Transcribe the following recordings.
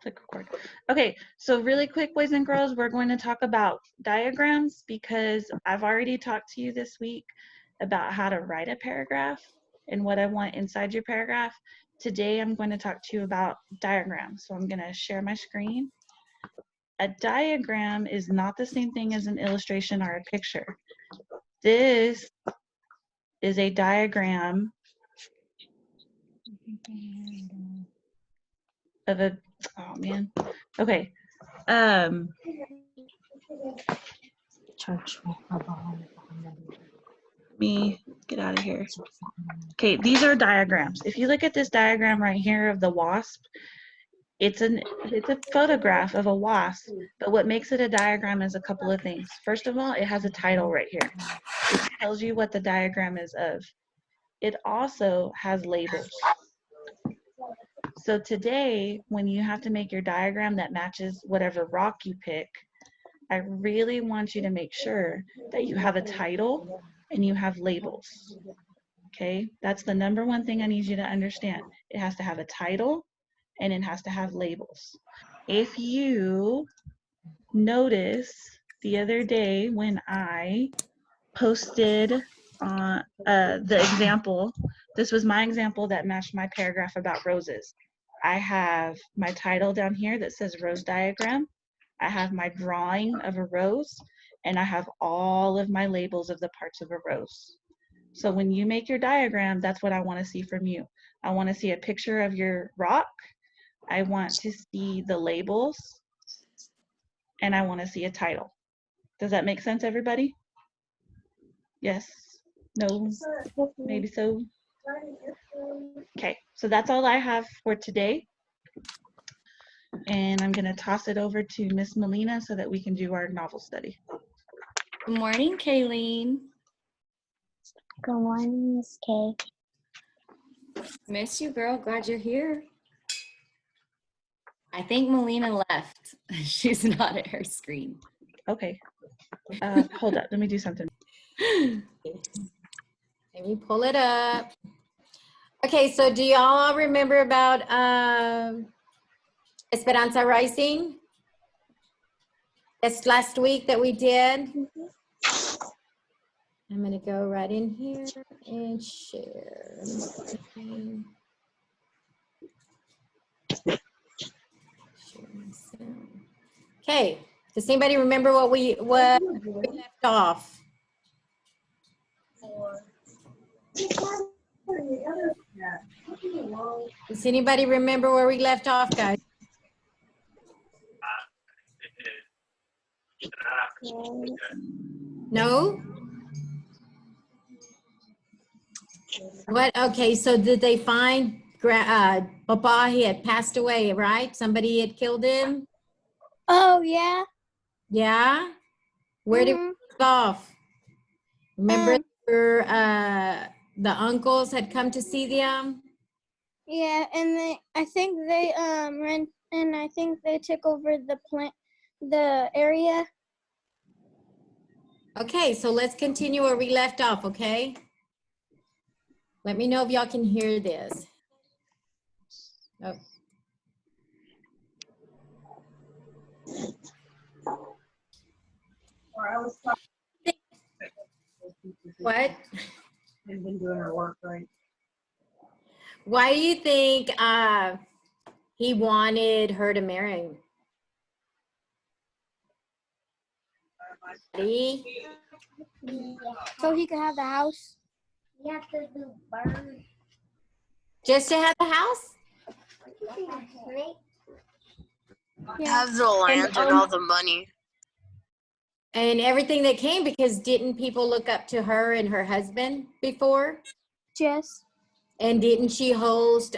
Click record. Okay, so really quick, boys and girls, we're going to talk about diagrams because I've already talked to you this week about how to write a paragraph and what I want inside your paragraph. Today, I'm going to talk to you about diagrams. So I'm going to share my screen. A diagram is not the same thing as an illustration or a picture. This is a diagram of a, oh man, okay. Me get out of here. Okay, these are diagrams. If you look at this diagram right here of the wasp, it's a photograph of a wasp, but what makes it a diagram is a couple of things. First of all, it has a title right here. It tells you what the diagram is of. It also has labels. So today, when you have to make your diagram that matches whatever rock you pick, I really want you to make sure that you have a title and you have labels. Okay, that's the number one thing I need you to understand. It has to have a title and it has to have labels. If you notice the other day when I posted the example, this was my example that matched my paragraph about roses. I have my title down here that says rose diagram. I have my drawing of a rose, and I have all of my labels of the parts of a rose. So when you make your diagram, that's what I want to see from you. I want to see a picture of your rock. I want to see the labels, and I want to see a title. Does that make sense, everybody? Yes? No? Maybe so? Okay, so that's all I have for today. And I'm going to toss it over to Miss Melina so that we can do our novel study. Good morning, Kayleen. Good morning, Miss Kay. Miss you, girl. Glad you're here. I think Melina left. She's not at her screen. Okay. Hold up. Let me do something. Let me pull it up. Okay, so do y'all remember about Esperanza Rising? That's last week that we did. I'm going to go right in here and share. Okay, does anybody remember what we left off? Does anybody remember where we left off, guys? No? What? Okay, so did they find Papa? He had passed away, right? Somebody had killed him? Oh, yeah. Yeah? Where did we leave off? Remember the uncles had come to see them? Yeah, and I think they ran, and I think they took over the area. Okay, so let's continue where we left off, okay? Let me know if y'all can hear this. Oh. What? They've been doing her work right. Why do you think he wanted her to marry him? So he could have the house. You have to do birds. Just to have the house? Have the land and all the money. And everything that came, because didn't people look up to her and her husband before? Yes. And didn't she host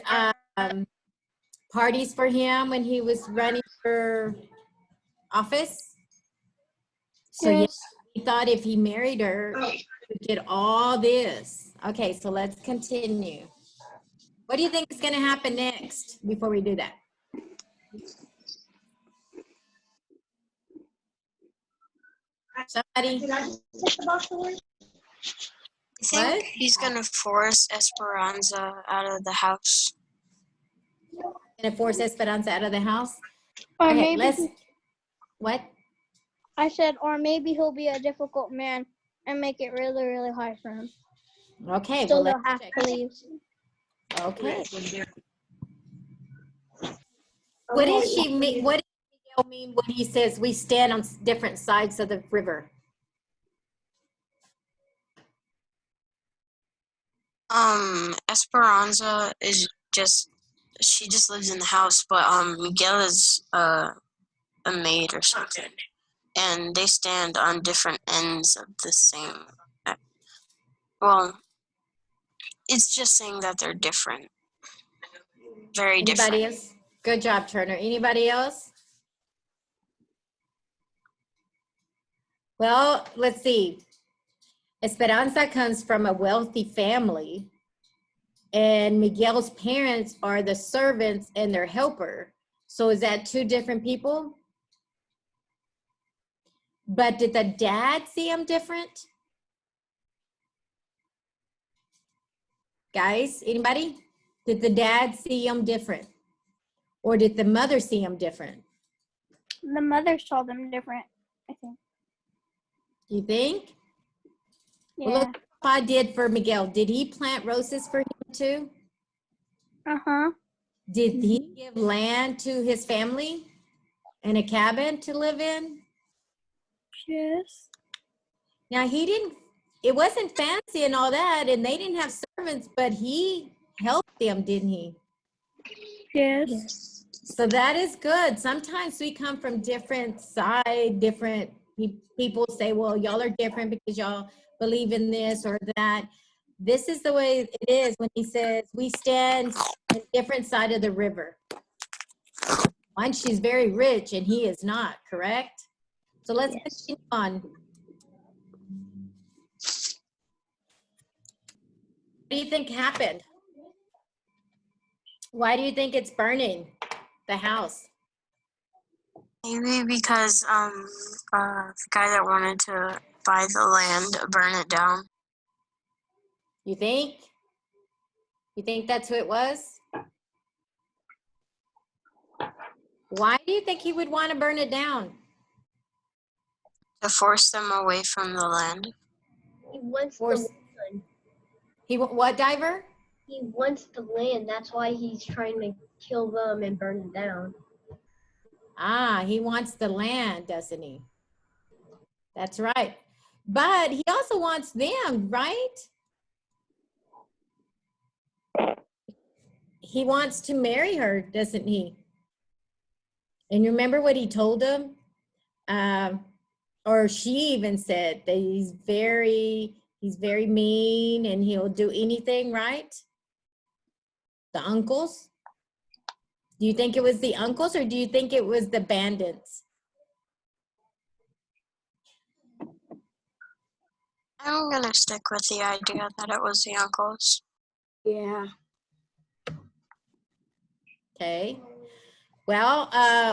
parties for him when he was running for office? So Yes. yeah, he thought if he married her, he would get all this. Okay, so let's continue. What do you think is going to happen next before we do that? Somebody? I think he's gonna force Esperanza out of the house. gonna force Esperanza out of the house? Or Okay, maybe let's, what? I said, or maybe he'll be a difficult man and make it really, really hard for him. Okay, So well, they'll let's have check. to leave. Okay. What does she mean? What does Miguel mean when he says we stand on different sides of the river? Esperanza is she just lives in the house, but Miguel is a maid or something, and they stand on different ends of the same. Well, it's just saying that they're different, very different. Anybody else? Good job, Turner. Anybody else? Well, let's see. Esperanza comes from a wealthy family, and Miguel's parents are the servants and their helper. So is that two different people? But did the dad see him different? Guys, anybody? Did the dad see him different? Or did the mother see him different? The mother saw them different, I think. You think? Yeah. Well, look what Papa did for Miguel. Did he plant roses for him too? Uh-huh. Did he give land to his family and a cabin to live in? Yes. Now he didn't, it wasn't fancy and all that, and they didn't have servants, but he helped them, didn't he? Yes. So that is good. Sometimes we come from different side, different people say, well, y'all are different because y'all believe in this or that. This is the way it is when he says we stand on different side of the river. One, she's very rich and he is not, correct? So let's continue on. What do you think happened? Why do you think it's burning, the house? Maybe because the guy that wanted to buy the land burned it down. You think? You think that's who it was? Why do you think he would want to burn it down? To force them away from the land. He wants Or the land. What, Diver? He wants the land. That's why he's trying to kill them and burn it down. Ah, he wants the land, doesn't he? That's right. But he also wants them, right? He wants to marry her, doesn't he? And remember what he told him? Or she even said that he's very mean and he'll do anything, right? The uncles? Do you think it was the uncles or do you think it was the bandits? I'm gonna stick with the idea that it was the uncles. Yeah. Okay. Well,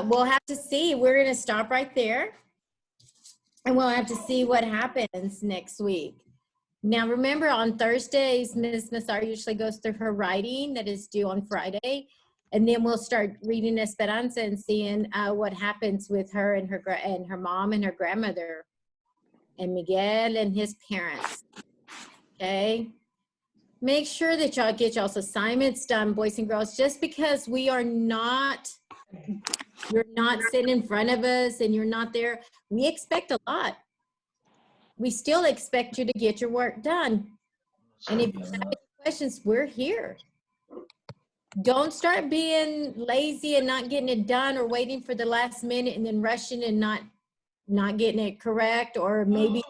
we'll have to see. We're going to stop right there. And we'll have to see what happens next week. Now, remember, on Thursdays, Ms. Massar usually goes through her writing that is due on Friday. And then we'll start reading Esperanza and seeing what happens with her and her mom and her grandmother. And Miguel and his parents. Okay? Make sure that y'all get y'all's assignments done, boys and girls. Just because you're not sitting in front of us and you're not there, we expect a lot. We still expect you to get your work done. And if you have any questions, we're here. Don't start being lazy and not getting it done or waiting for the last minute and then rushing and not getting it correct, or maybe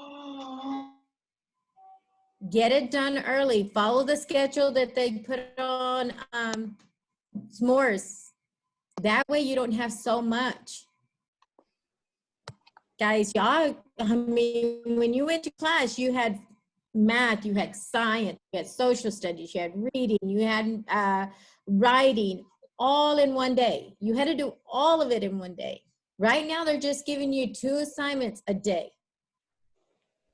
get it done early. Follow the schedule that they put on S'mores. That way you don't have so much. Guys, y'all, I mean, when you went to class, you had math, you had science, you had social studies, you had reading, you had writing, all in one day. You had to do all of it in one day. Right now, they're just giving you 2 assignments a day.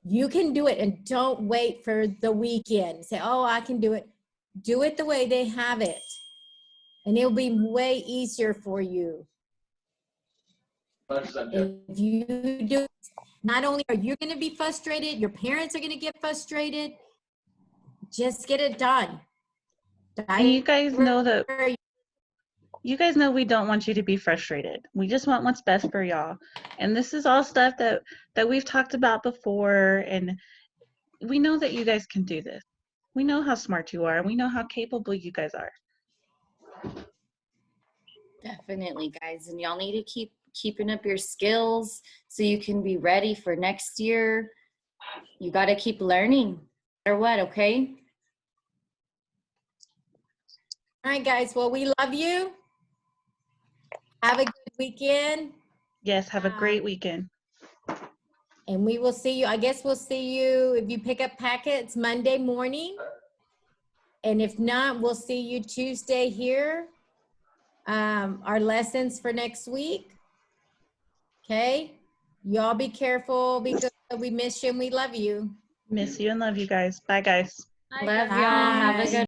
You can do it, and don't wait for the weekend. Say, oh, I can do it. Do it the way they have it. And it'll be way easier for you. If you do, not only are you going to be frustrated, your parents are going to get frustrated. Just get it done. And you guys know we don't want you to be frustrated. We just want what's best for y'all. And this is all stuff that we've talked about before, and we know that you guys can do this. We know how smart you are. We know how capable you guys are. Definitely, guys. And y'all need to keep keeping up your skills so you can be ready for next year. You got to keep learning no matter what, okay? All right, guys. Well, we love you. Have a good weekend. Yes, have a great weekend. And we will see you. I guess we'll see you if you pick up packets Monday morning. And if not, we'll see you Tuesday here. Our lessons for next week. Okay? Y'all be careful. Be good. We miss you and we love you. Miss you and love you guys. Bye, guys. Love y'all. Have a Bye. good